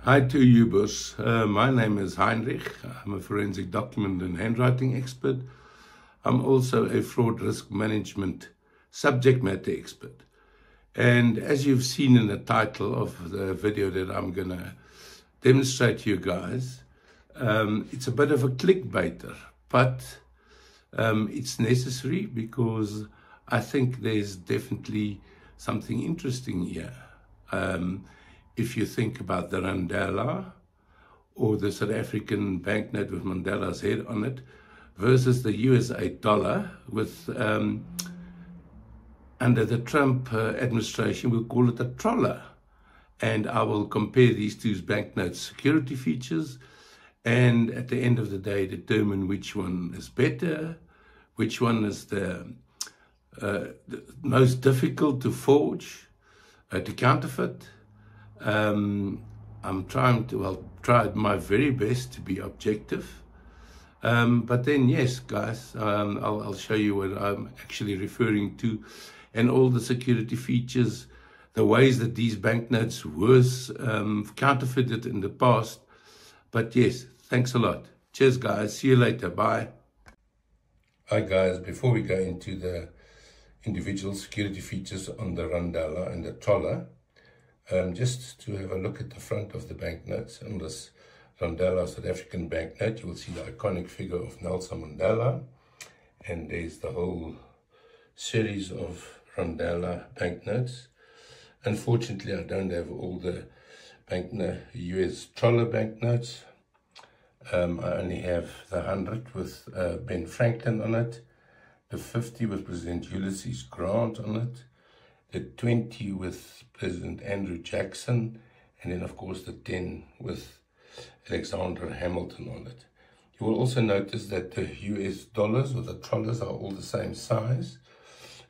Hi to you, boss. My name is Heinrich. I'm a forensic document and handwriting expert. I'm also a fraud risk management subject matter expert. And as you've seen in the title of the video that I'm going to demonstrate to you guys, it's a bit of a clickbaiter, but it's necessary because I think there's definitely something interesting here. If you think about the Randala or the South African banknote with Mandela's head on it versus the USA dollar with, under the Trump administration, we'll call it a troller. And I will compare these two banknotes' security features and at the end of the day determine which one is better, which one is the most difficult to forge, to counterfeit. I'm trying to, try my very best to be objective. But then, yes, guys, I'll show you what I'm actually referring to and all the security features, the ways that these banknotes were counterfeited in the past. But yes, thanks a lot. Cheers, guys. See you later. Bye. Hi, guys. Before we go into the individual security features on the Randala and the troller, just to have a look at the front of the banknotes. On this Randala South African banknote, you will see the iconic figure of Nelson Mandela, and there's the whole series of Randala banknotes. Unfortunately, I don't have all the US troller banknotes. I only have the 100 with Ben Franklin on it, the 50 with President Ulysses Grant on it, the 20 with President Andrew Jackson, and then of course the 10 with Alexander Hamilton on it. You will also notice that the US dollars or the trollers are all the same size,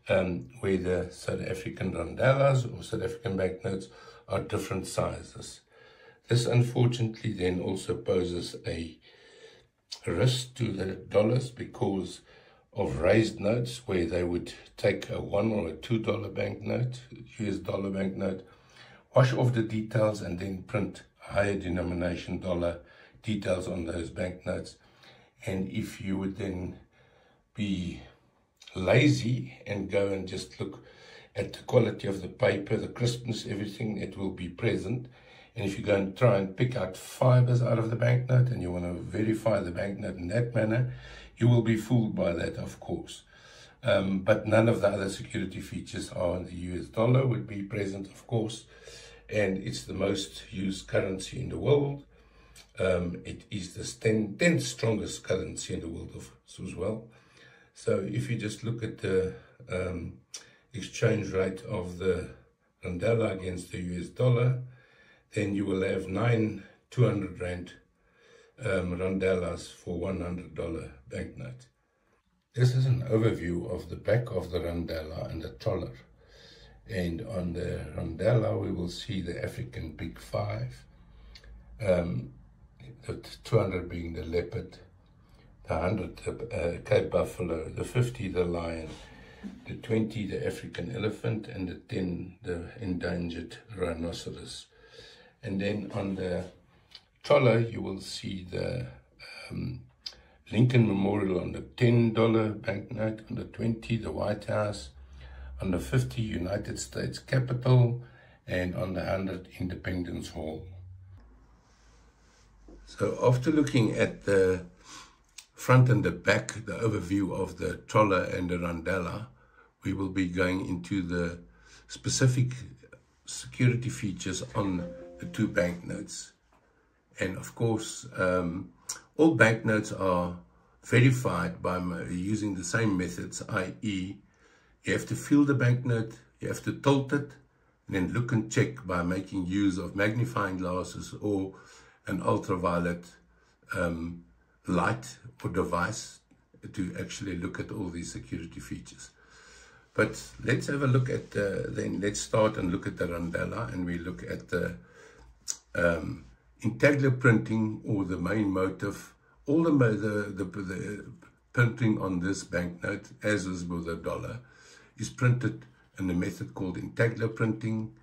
where the South African Randalas or South African banknotes are different sizes. This unfortunately then also poses a risk to the dollars because of raised notes where they would take a $1 or a $2 banknote, US dollar banknote, wash off the details and then print higher denomination dollar details on those banknotes. And if you would then be lazy and go and just look at the quality of the paper, the crispness, everything, it will be present. And if you go and try and pick out fibers out of the banknote and you want to verify the banknote in that manner, you will be fooled by that, of course. But none of the other security features are. The US dollar would be present, of course, and it's the most used currency in the world. It is the 10th strongest currency in the world as well. So if you just look at the exchange rate of the Randala against the US dollar, then you will have 9 200 Rand Randalas for $100 banknote. This is an overview of the back of the Randala and the troller. And on the Randala, we will see the African Big Five, the 200 being the leopard, the 100 the Cape Buffalo, the 50 the lion, the 20 the African elephant, and the 10 the endangered rhinoceros. And then on the troller, you will see the Lincoln Memorial on the $10 banknote, on the 20 the White House, on the 50 United States Capitol, and on the 100 Independence Hall. So after looking at the front and the back, the overview of the troller and the Randala, we will be going into the specific security features on the two banknotes. And of course, all banknotes are verified by using the same methods, i.e. you have to feel the banknote, you have to tilt it, and then look and check by making use of magnifying glasses or an ultraviolet light or device to actually look at all these security features. But let's have a look at then let's start and look at the Randala, and we look at the integral printing, or the main motif. All the printing on this banknote, as is with the dollar, is printed in a method called integral printing,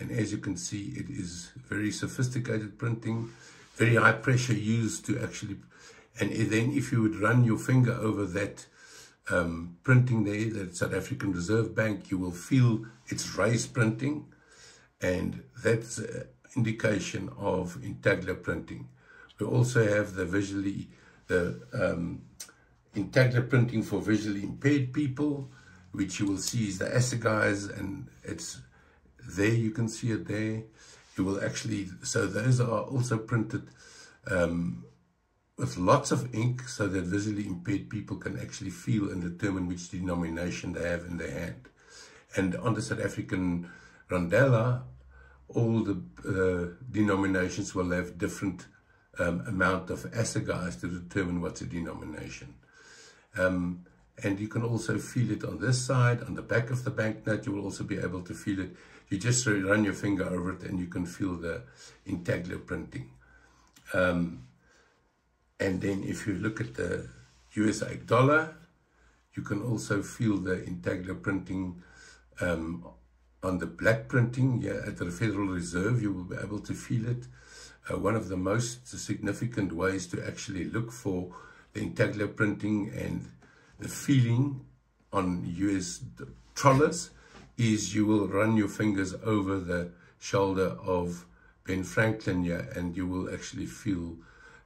And as you can see, it is very sophisticated printing, very high pressure used to actually, and then if you would run your finger over that printing there, that South African Reserve Bank, you will feel it's raised printing, and that's an indication of Intaglia printing. We also have the Intaglia printing for visually impaired people, which you will see is the assegais, and it's there, you can see it there. You will actually, so those are also printed with lots of ink, so that visually impaired people can actually feel and determine which denomination they have in their hand. And on the South African Rondella, all the denominations will have different amount of assegais to determine what's a denomination. And you can also feel it on this side, on the back of the banknote. You will also be able to feel it. You just run your finger over it and you can feel the Intaglia printing. And then if you look at the USA dollar, you can also feel the Intaglia printing on the black printing. Yeah, at the Federal Reserve, you will be able to feel it. One of the most significant ways to actually look for the Intaglia printing and the feeling on US dollars is you will run your fingers over the shoulder of Ben Franklin here, and you will actually feel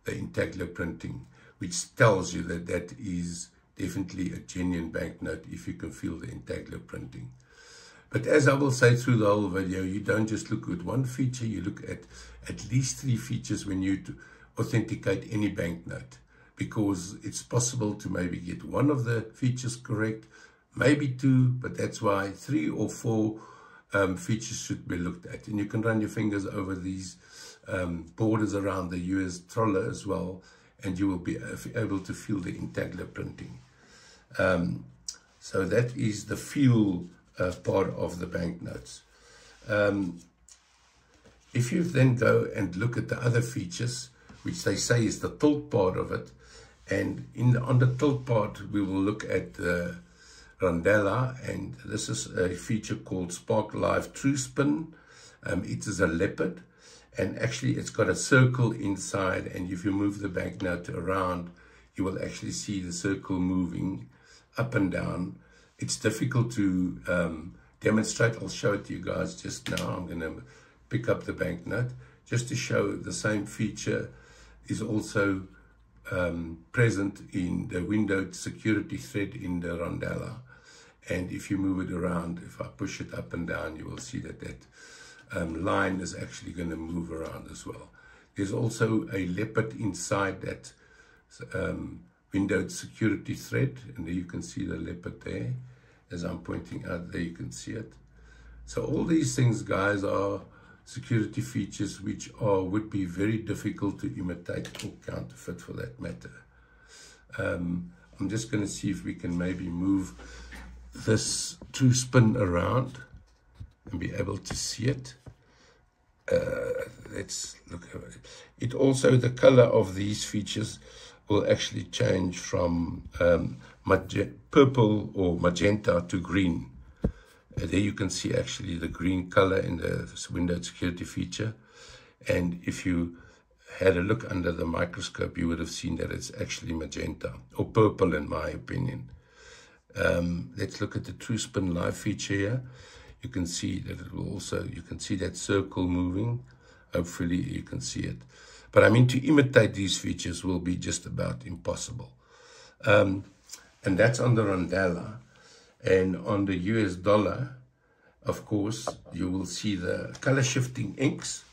the Intaglia printing, which tells you that that is definitely a genuine banknote if you can feel the Intaglia printing. But as I will say through the whole video, you don't just look at one feature, you look at least 3 features when you authenticate any banknote, because it's possible to maybe get one of the features correct, maybe 2, but that's why 3 or 4 features should be looked at. And you can run your fingers over these borders around the US dollar as well, and you will be able to feel the Intaglia printing. So that is the feel part of the banknotes. If you then go and look at the other features, which they say is the tilt part of it, and on the tilt part we will look at the Rondella, and this is a feature called Spark Live True Spin. It is a leopard, and actually it's got a circle inside, and if you move the banknote around, you will actually see the circle moving up and down. It's difficult to demonstrate. I'll show it to you guys just now. I'm going to pick up the banknote just to show the same feature is also present in the windowed security thread in the Rondella. And if you move it around, if I push it up and down, you will see that that line is actually going to move around as well. There's also a leopard inside that windowed security thread, and there you can see the leopard there. As I'm pointing out there, you can see it. So all these things, guys, are security features which would be very difficult to imitate or counterfeit for that matter. I'm just going to see if we can maybe move this true spin around and be able to see it. Let's look at it. It also, the color of these features will actually change from purple or magenta to green. There you can see actually the green color in the windowed security feature. And if you had a look under the microscope, you would have seen that it's actually magenta, or purple in my opinion. Let's look at the True Spin Live feature here. You can see that it will also, you can see that circle moving. Hopefully you can see it. But I mean, to imitate these features will be just about impossible. And that's on the Rondella. And on the US dollar, of course, you will see the color shifting inks.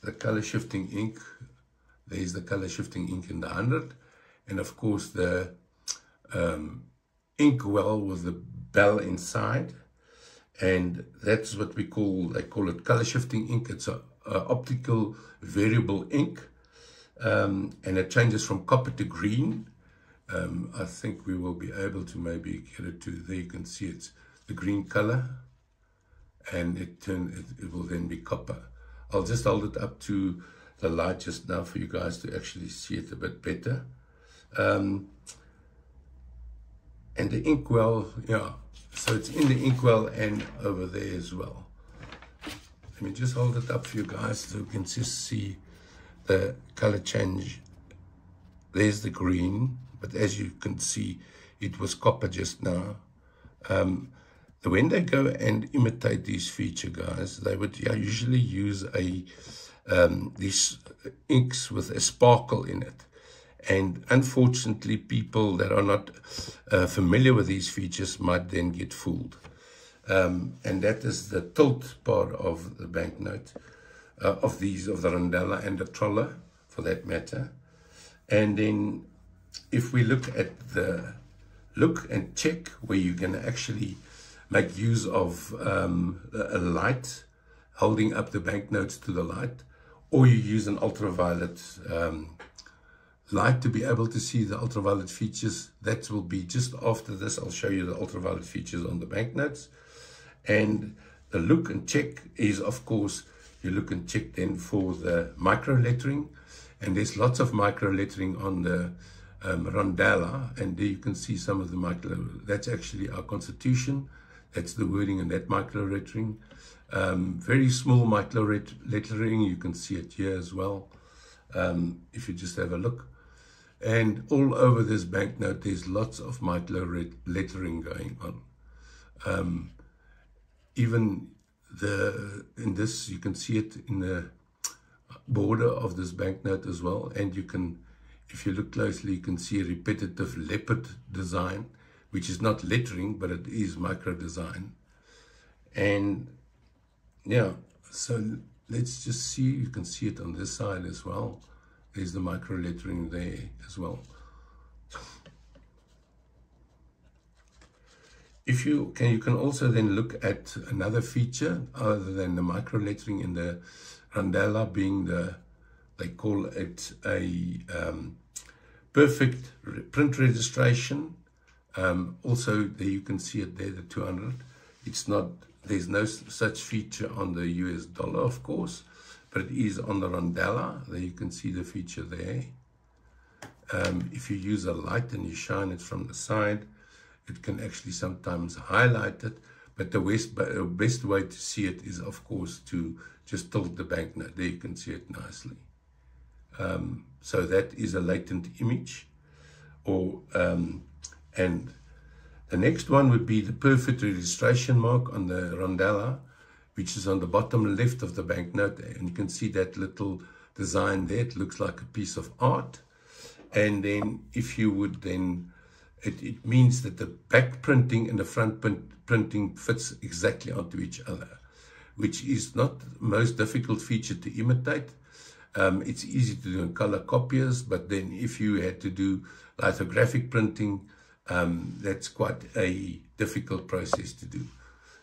The color shifting ink, there's the color shifting ink in the 100. And of course, the ink well with the bell inside. And that's what we call, they call it color shifting ink. It's a optical variable ink. And it changes from copper to green. I think we will be able to maybe get it to, there you can see it's the green color, and it will then be copper. I'll just hold it up to the light just now for you guys to actually see it a bit better. And the inkwell, yeah, so it's in the inkwell and over there as well. Let me just hold it up for you guys so you can just see the color change. There's the green, but as you can see, it was copper just now. When they go and imitate these feature, guys, they would usually use these inks with a sparkle in it. And unfortunately, people that are not familiar with these features might then get fooled. And that is the tilt part of the banknote, of the rondella and the troller, for that matter. And then if we look at the look and check, where you can actually make use of a light, holding up the banknotes to the light, or you use an ultraviolet light to be able to see the ultraviolet features. That will be just after this. I'll show you the ultraviolet features on the banknotes. And the look and check is, of course, you look and check then for the micro lettering. And there's lots of micro lettering on the rondella, and there you can see some of the micro. That's actually our Constitution. That's the wording in that micro lettering. Very small micro lettering. You can see it here as well, if you just have a look. And all over this banknote, there's lots of micro lettering going on. Even in this, you can see it in the border of this banknote as well. And you can, if you look closely, you can see a repetitive leopard design, which is not lettering, but it is micro design. And yeah, so let's just see, you can see it on this side as well. There's the micro lettering there as well. If you can also then look at another feature other than the micro lettering in the rondella, being they call it a perfect print registration. Also there you can see it there, the 200. It's not, there's no such feature on the US dollar, of course, but it is on the rondella. There you can see the feature there. If you use a light and you shine it from the side, it can actually sometimes highlight it, but the best way to see it is, of course, to just tilt the banknote. There you can see it nicely. So that is a latent image. And the next one would be the perfect registration mark on the rondella, which is on the bottom left of the banknote. And you can see that little design there. It looks like a piece of art. And then if you would then, it means that the back printing and the front printing fits exactly onto each other, which is not the most difficult feature to imitate. It's easy to do in color copiers, but then if you had to do lithographic printing, that's quite a difficult process to do.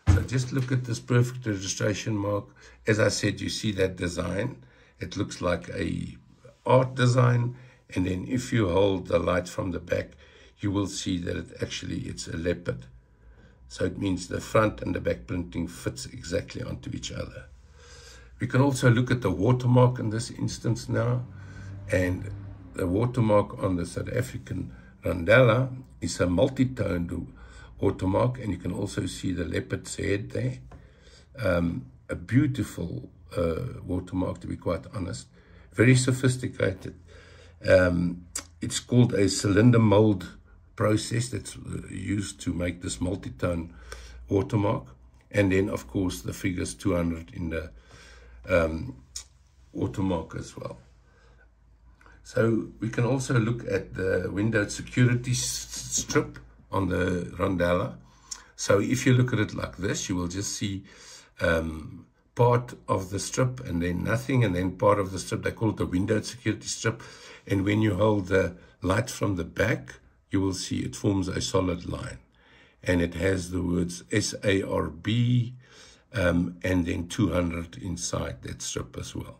So just look at this perfect registration mark. As I said, you see that design. It looks like a art design. And then if you hold the light from the back, you will see that it's a leopard. So it means the front and the back printing fits exactly onto each other. We can also look at the watermark in this instance now. And the watermark on the South African rondella is a multi-toned watermark, and you can also see the leopard's head there. A beautiful watermark, to be quite honest. Very sophisticated. It's called a cylinder mold process that's used to make this multi-tone watermark. And then, of course, the figures 200 in the watermark as well. So we can also look at the windowed security strip on the rondella. So if you look at it like this, you will just see part of the strip and then nothing, and then part of the strip. They call it the windowed security strip. And when you hold the light from the back, you will see it forms a solid line. And it has the words SARB and then 200 inside that strip as well.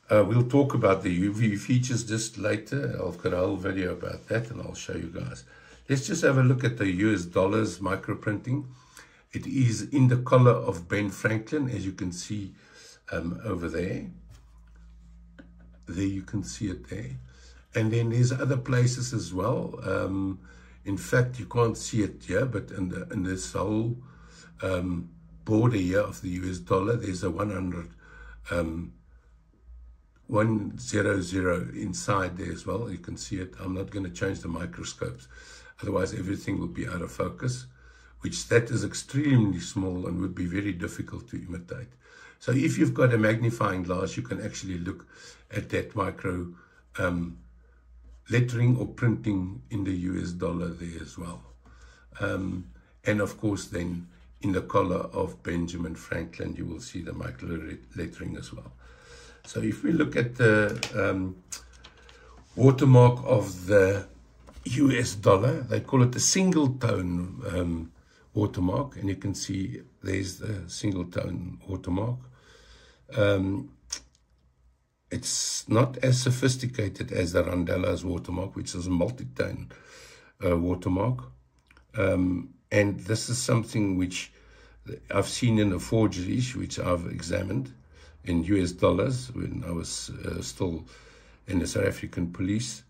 We'll talk about the UV features just later. I've got a whole video about that, and I'll show you guys. Let's just have a look at the US dollars microprinting. It is in the color of Ben Franklin, as you can see over there. There you can see it there. And then there's other places as well. In fact, you can't see it here, but in this whole border here of the US dollar. There's a 100 100 inside there as well. You can see it. I'm not going to change the microscopes, otherwise everything will be out of focus, which that is extremely small and would be very difficult to imitate. So if you've got a magnifying glass, you can actually look at that micro lettering or printing in the US dollar there as well. And of course then in the collar of Benjamin Franklin, you will see the micro lettering as well. So if we look at the watermark of the US dollar, they call it the single tone watermark, and you can see there's the single tone watermark. It's not as sophisticated as the Randela's watermark, which is a multi-tone watermark. And this is something which I've seen in the forgeries, which I've examined in US dollars when I was still in the South African police,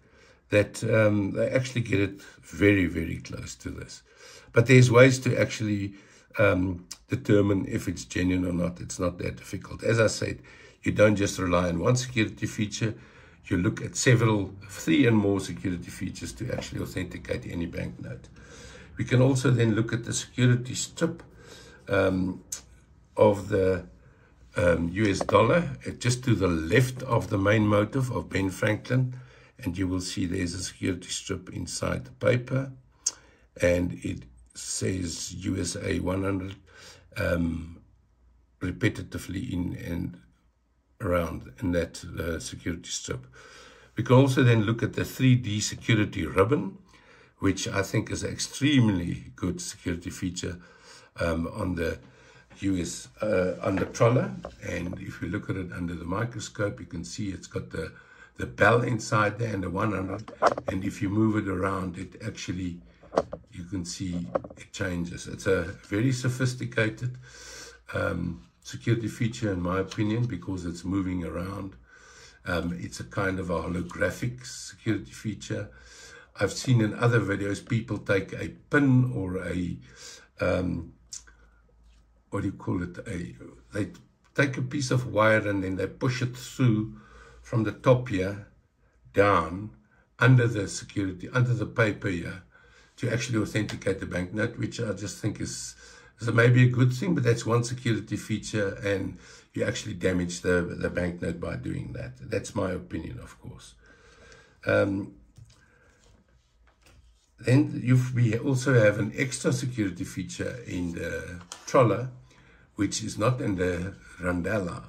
that they actually get it very, very close to this. But there's ways to actually determine if it's genuine or not. It's not that difficult. As I said, you don't just rely on one security feature. You look at several, 3 and more security features to actually authenticate any banknote. We can also then look at the security strip of the US dollar, just to the left of the main motif of Ben Franklin, and you will see there's a security strip inside the paper, and it says USA 100 repetitively in and around in that security strip. We can also then look at the 3D security ribbon, which I think is an extremely good security feature on the US on the trawler. And if you look at it under the microscope, you can see it's got the bell inside there and the 100. And if you move it around, it actually, you can see it changes. It's a very sophisticated security feature, in my opinion, because it's moving around. It's a kind of a holographic security feature. I've seen in other videos people take a pin or a what do you call it? They take a piece of wire and then they push it through from the top here down under the security, under the paper here, to actually authenticate the banknote, which I just think is maybe a good thing, but that's one security feature, and you actually damage the banknote by doing that. That's my opinion, of course. Then we also have an extra security feature in the trawler, which is not in the Randela,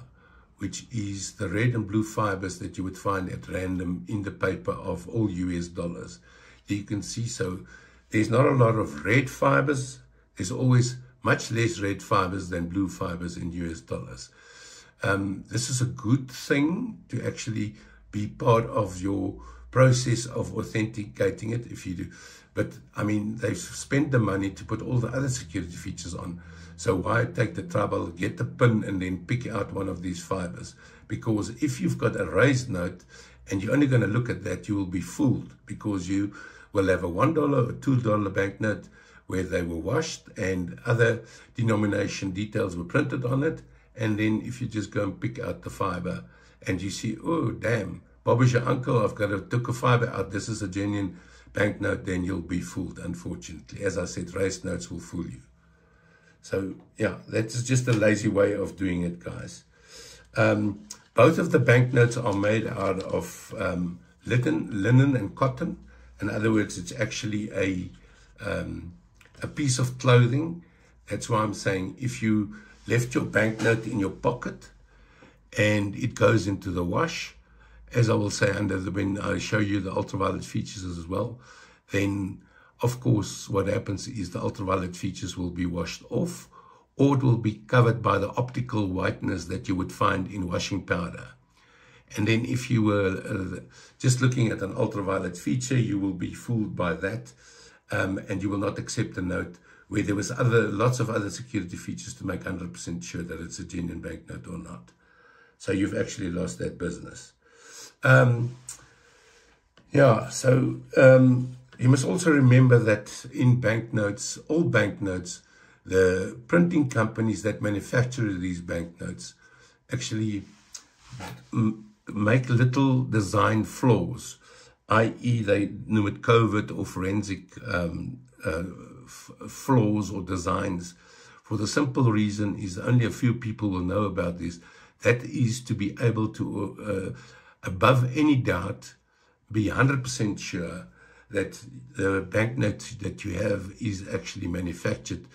which is the red and blue fibers that you would find at random in the paper of all US dollars. You can see, so there's not a lot of red fibers. There's always much less red fibers than blue fibers in US dollars. This is a good thing to actually be part of your process of authenticating it, if you do. But I mean, they've spent the money to put all the other security features on. So why take the trouble, get the pin and then pick out one of these fibers? Because if you've got a raised note and you're only going to look at that, you will be fooled, because you will have a $1 or $2 banknote where they were washed and other denomination details were printed on it. And then if you just go and pick out the fiber and you see, oh, damn, Bob is your uncle, I've got to took a fiber out, this is a genuine banknote, then you'll be fooled, unfortunately. As I said, raised notes will fool you. So, yeah, that's just a lazy way of doing it, guys. Both of the banknotes are made out of linen and cotton. In other words, it's actually a piece of clothing. That's why I'm saying if you left your banknote in your pocket and it goes into the wash, as I will say when I show you the ultraviolet features as well, then of course what happens is the ultraviolet features will be washed off, or it will be covered by the optical whiteness that you would find in washing powder. And then if you were just looking at an ultraviolet feature, you will be fooled by that, and you will not accept a note where there was lots of other security features to make 100% sure that it's a genuine banknote or not. So you've actually lost that business. You must also remember that in banknotes, all banknotes, the printing companies that manufacture these banknotes actually make little design flaws, i.e. they name it covert or forensic flaws or designs, for the simple reason is only a few people will know about this. That is to be able to, above any doubt, be 100% sure that the banknote that you have is actually manufactured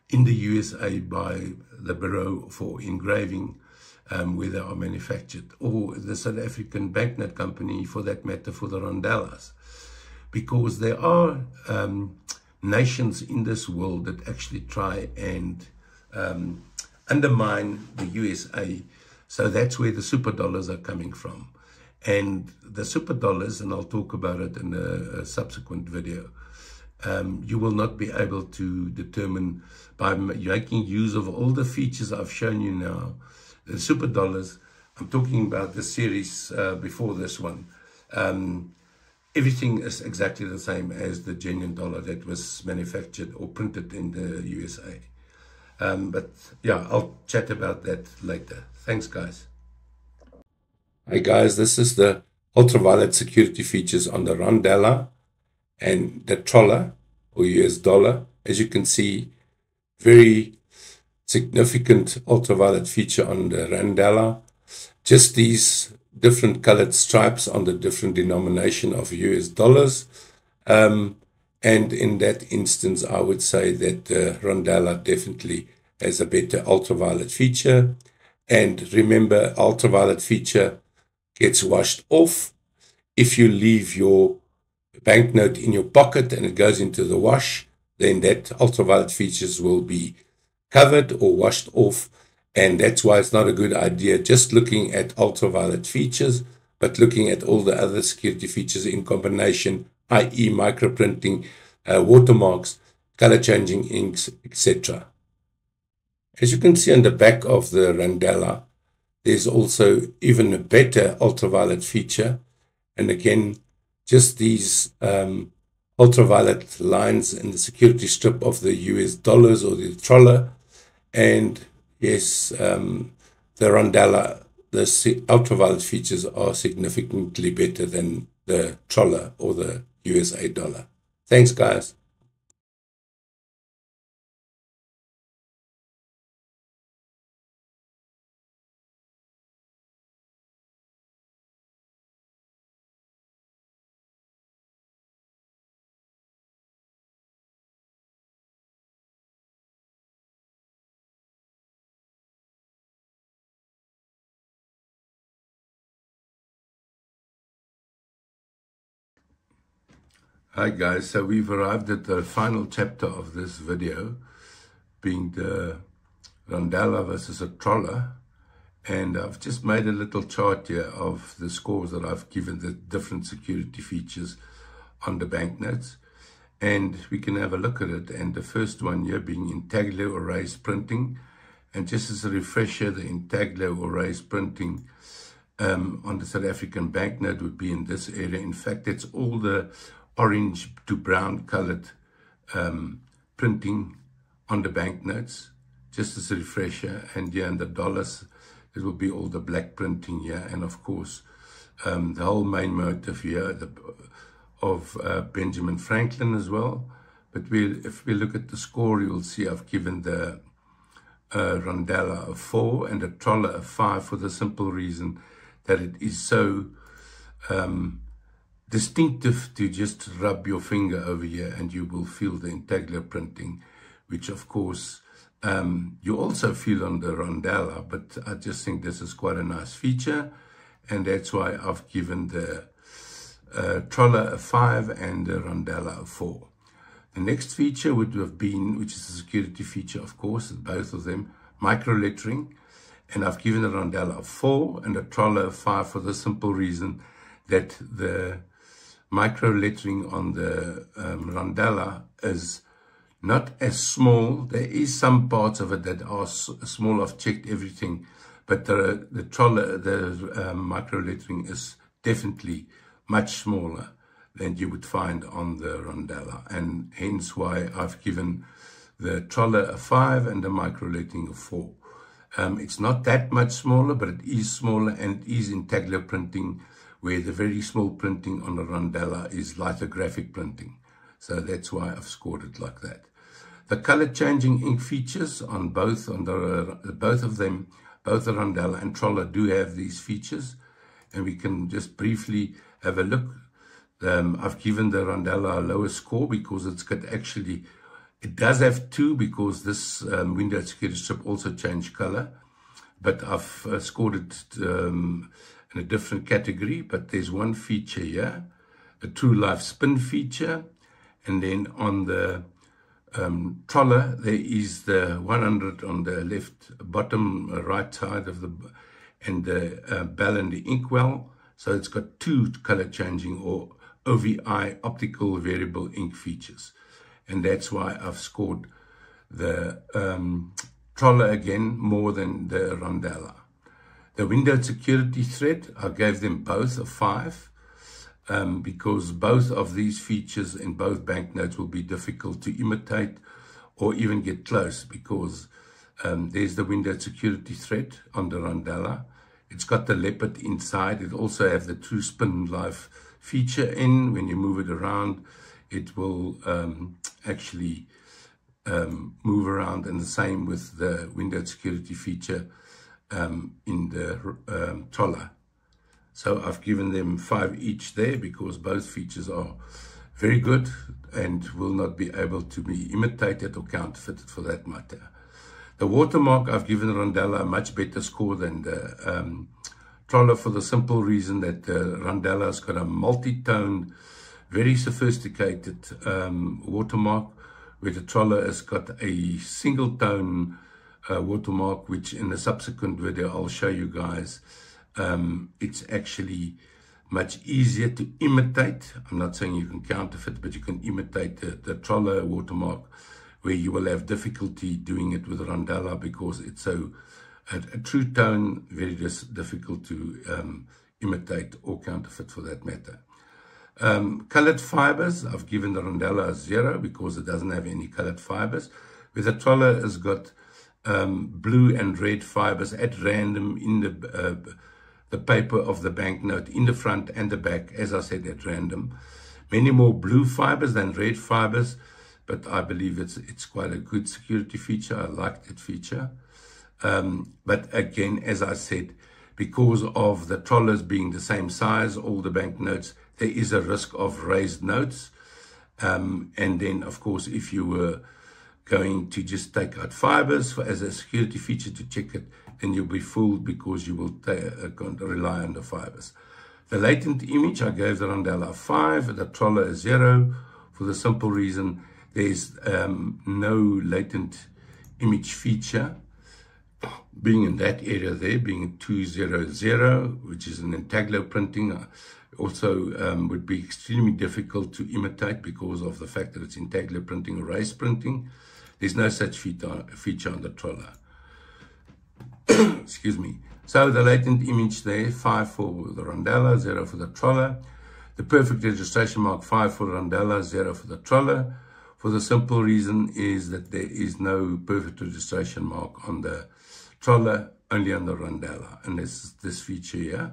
in the USA by the Bureau for Engraving, where they are manufactured, or the South African banknote company, for that matter, for the rondellas. Because there are nations in this world that actually try and undermine the USA. So that's where the super dollars are coming from. And the super dollars, and I'll talk about it in a subsequent video, you will not be able to determine by making use of all the features I've shown you now. The super dollars, I'm talking about the series before this one. Everything is exactly the same as the genuine dollar that was manufactured or printed in the USA. But yeah, I'll chat about that later. Thanks, guys. Hi guys, this is the ultraviolet security features on the rondella and the troller or US dollar. As you can see, very significant ultraviolet feature on the rondella. Just these different colored stripes on the different denomination of US dollars. And in that instance, I would say that the rondella definitely has a better ultraviolet feature. And remember, ultraviolet feature gets washed off. If you leave your banknote in your pocket and it goes into the wash, then that ultraviolet features will be covered or washed off. And that's why it's not a good idea just looking at ultraviolet features, but looking at all the other security features in combination, i.e. microprinting, watermarks, color changing inks, etc. As you can see on the back of the rondella, there's also even a better ultraviolet feature. And again, just these ultraviolet lines in the security strip of the US dollars or the troller. And yes, the rondella, the ultraviolet features are significantly better than the troller or the USA dollar. Thanks, guys. Hi guys, so we've arrived at the final chapter of this video, being the rondella versus a troller, and I've just made a little chart here of the scores that I've given the different security features on the banknotes, and we can have a look at it. And the first one here being intaglio or raised printing, and just as a refresher, the intaglio or raised printing on the South African banknote would be in this area. In fact, it's all the orange to brown colored printing on the banknotes, just as a refresher. And here in the dollars, it will be all the black printing here. And of course, the whole main motif here of Benjamin Franklin as well. But if we look at the score, you'll see I've given the rondella a 4 and the troller a 5 for the simple reason that it is so distinctive to just rub your finger over here and you will feel the intaglio printing, which of course you also feel on the rondella, but I just think this is quite a nice feature, and that's why I've given the troller a 5 and the rondella a 4. The next feature would have been, which is a security feature, of course, both of them, micro lettering, and I've given the rondella a 4 and the troller a 5 for the simple reason that the micro lettering on the rondella is not as small. There is some parts of it that are small. I've checked everything, but the troller, the micro lettering is definitely much smaller than you would find on the rondella, and hence why I've given the Troller a 5, and the Microletting a 4. It's not that much smaller, but it is smaller, and it is intaglio printing, where the very small printing on the Rondella is lithographic printing. So that's why I've scored it like that. The color changing ink features on both of them, both the Rondella and Troller, do have these features, and we can just briefly have a look. I've given the Rondella a lower score because it's got actually, it does have 2 because this window security strip also changed color, but I've scored it in a different category. But there's one feature here, a True Life spin feature, and then on the Troller there is the 100 on the left bottom right side of the, and the bell and the inkwell. So it's got 2 color changing or OVI, optical variable ink features, and that's why I've scored the Troller again more than the Rondella. The window security thread, I gave them both a 5 because both of these features in both banknotes will be difficult to imitate or even get close, because there's the window security thread on the Rondella. It's got the leopard inside. It also has the True Spin Life feature in. When you move it around, it will actually move around, and the same with the window security feature in the Troller. So I've given them 5 each there because both features are very good and will not be able to be imitated or counterfeited for that matter. The watermark, I've given Rondella a much better score than the Troller, for the simple reason that the Rondella's got a multi-tone, very sophisticated watermark, where the Troller has got a single tone watermark, which in a subsequent video I'll show you guys. It's actually much easier to imitate. I'm not saying you can counterfeit, but you can imitate the Troller watermark, where you will have difficulty doing it with Rondella because it's so a true tone, very difficult to imitate or counterfeit for that matter. Colored fibers, I've given the Rondella a 0 because it doesn't have any colored fibers, where the Troller has got blue and red fibers at random in the paper of the banknote, in the front and the back, as I said, at random. Many more blue fibers than red fibers, but I believe it's quite a good security feature. I like that feature. But again, as I said, because of the Trollers being the same size, all the banknotes, there is a risk of raised notes. And then, of course, if you were going to just take out fibers as a security feature to check it, then you'll be fooled because you will rely on the fibers. The latent image, I gave the Rondella a 5, the Troller a 0, for the simple reason there's no latent image feature, being in that area there, being 200, which is an intaglio printing. Also would be extremely difficult to imitate because of the fact that it's intaglio printing or raised printing. There's no such feature on the Troller. Excuse me. So the latent image there, 5 for the Rondella, 0 for the Troller. The perfect registration mark, 5 for the Rondella, 0 for the Troller. For the simple reason is that there is no perfect registration mark on the Troller, only on the Rondella. And this feature here,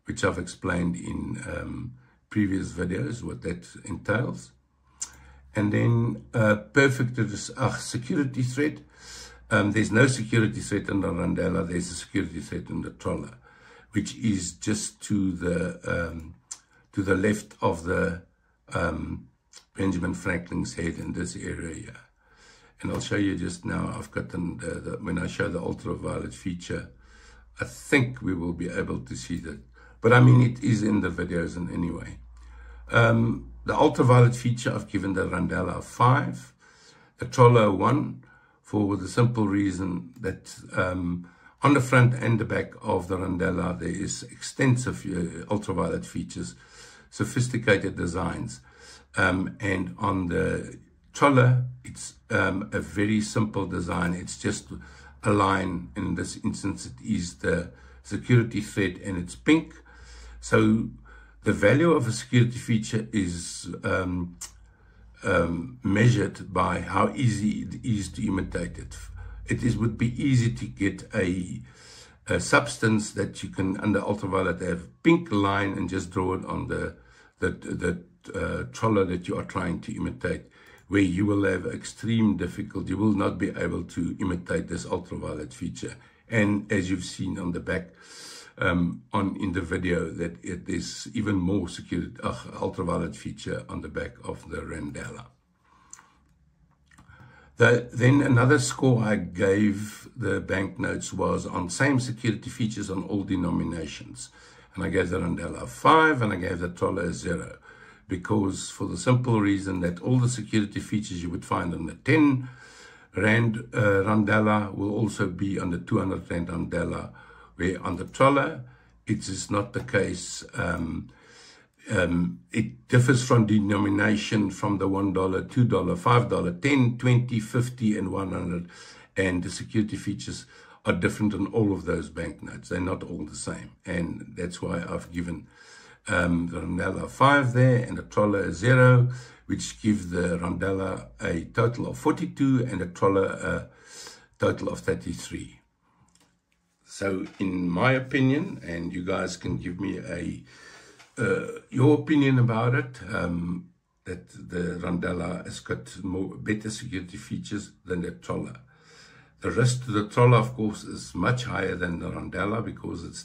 which I've explained in previous videos, what that entails. And then perfect security thread. There's no security thread in the Rondella. There's a security thread in the Troller, which is just to the left of the Benjamin Franklin's head in this area here. And I'll show you just now. I've got when I show the ultraviolet feature, I think we will be able to see that. But I mean, it is in the videos in any way. The ultraviolet feature, I've given the Rondella a 5, the Troller a 1, for the simple reason that on the front and the back of the Rondella, there is extensive ultraviolet features, sophisticated designs. And on the Troller, it's a very simple design. It's just a line. In this instance, it is the security thread, and it's pink. So the value of a security feature is measured by how easy it is to imitate it. Would be easy to get a substance that you can, under ultraviolet, have pink line and just draw it on the troller that you are trying to imitate, where you will have extreme difficulty. You will not be able to imitate this ultraviolet feature. And as you've seen on the back, in the video, that it is even more security ultraviolet feature on the back of the Randella. Then another score I gave the banknotes was on same security features on all denominations. And I gave the Randella a 5 and I gave the Troller a 0. Because for the simple reason that all the security features you would find on the 10 Rand Randella will also be on the 200 Rand Randella, where on the Troller it is not the case. It differs from denomination from the $1, $2, $5, 10, 20, 50, and 100. And the security features are different on all of those banknotes. They're not all the same. And that's why I've given the Randella 5 there and the Troller a 0, which gives the Randella a total of 42 and the Troller a total of 33. So in my opinion, and you guys can give me your opinion about it, that the Randella has got better security features than the Troller. The risk to the Troller, of course, is much higher than the Randella, because it's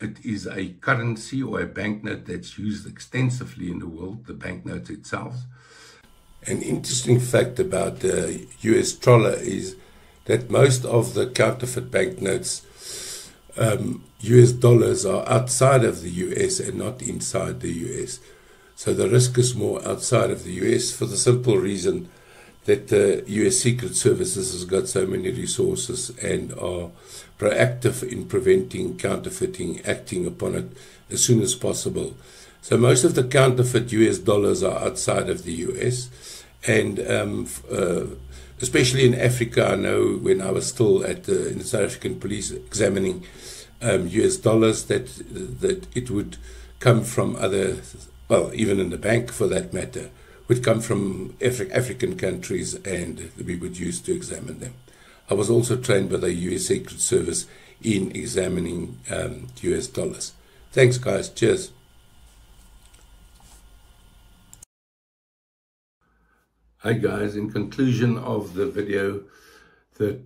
it is a currency or a banknote that's used extensively in the world, the banknote itself. An interesting fact about the US Troller is that most of the counterfeit banknotes, US dollars, are outside of the US and not inside the US. So the risk is more outside of the US, for the simple reason that the US Secret Services has got so many resources and are proactive in preventing counterfeiting, acting upon it as soon as possible. So most of the counterfeit US dollars are outside of the US, and especially in Africa. I know when I was still in the South African police examining US dollars, that it would come from other, well, even in the bank for that matter, would come from African countries, and we would use to examine them. I was also trained by the US Secret Service in examining US dollars. Thanks, guys. Cheers. Hi, guys. In conclusion of the video, that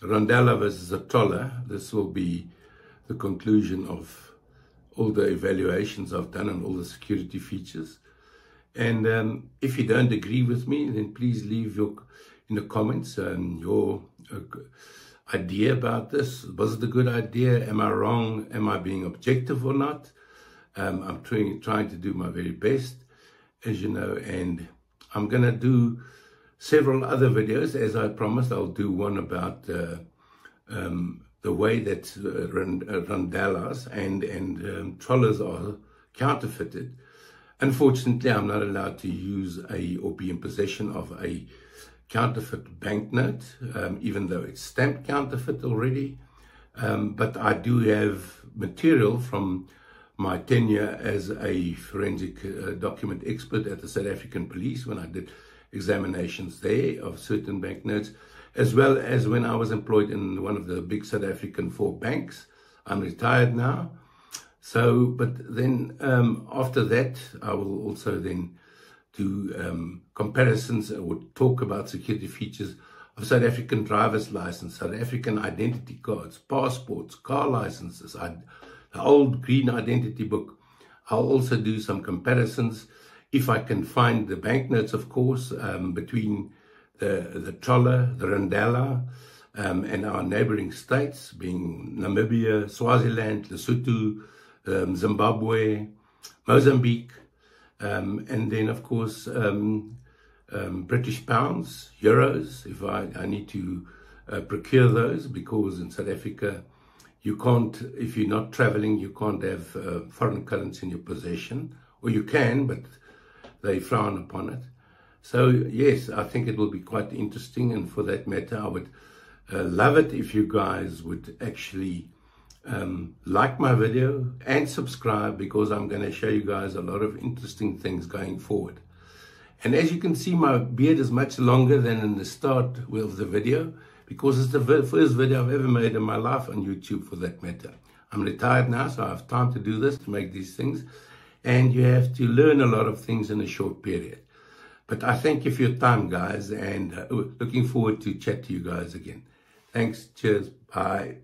Randella versus a Troller, this will be the conclusion of all the evaluations I've done on all the security features. And if you don't agree with me, then please leave in the comments your idea about this. Was it a good idea? Am I wrong? Am I being objective or not? I'm trying to do my very best, as you know, and I'm going to do several other videos. As I promised, I'll do one about the way that Randellas and Trollers are counterfeited. Unfortunately, I'm not allowed to use or be in possession of a counterfeit banknote, even though it's stamped counterfeit already. But I do have material from my tenure as a forensic document expert at the South African Police, when I did examinations there of certain banknotes, as well as when I was employed in one of the big South African 4 banks. I'm retired now. So, but then after that, I will also then do comparisons or talk about security features of South African driver's license, South African identity cards, passports, car licenses, the old green identity book. I'll also do some comparisons, if I can find the banknotes, of course, between the Troller, the Randella, and our neighboring states, being Namibia, Swaziland, Lesotho, Zimbabwe, Mozambique, and then, of course, British pounds, euros, if I need to procure those, because in South Africa, you can't, if you're not traveling, you can't have foreign currency in your possession, or you can, but they frown upon it. So, yes, I think it will be quite interesting, and for that matter, I would love it if you guys would actually like my video and subscribe, because I'm going to show you guys a lot of interesting things going forward. And as you can see, my beard is much longer than in the start of the video, because it's the first video I've ever made in my life on YouTube, for that matter. I'm retired now, so I have time to do this, to make these things. And you have to learn a lot of things in a short period. But I thank you for your time, guys, and looking forward to chat to you guys again. Thanks. Cheers. Bye.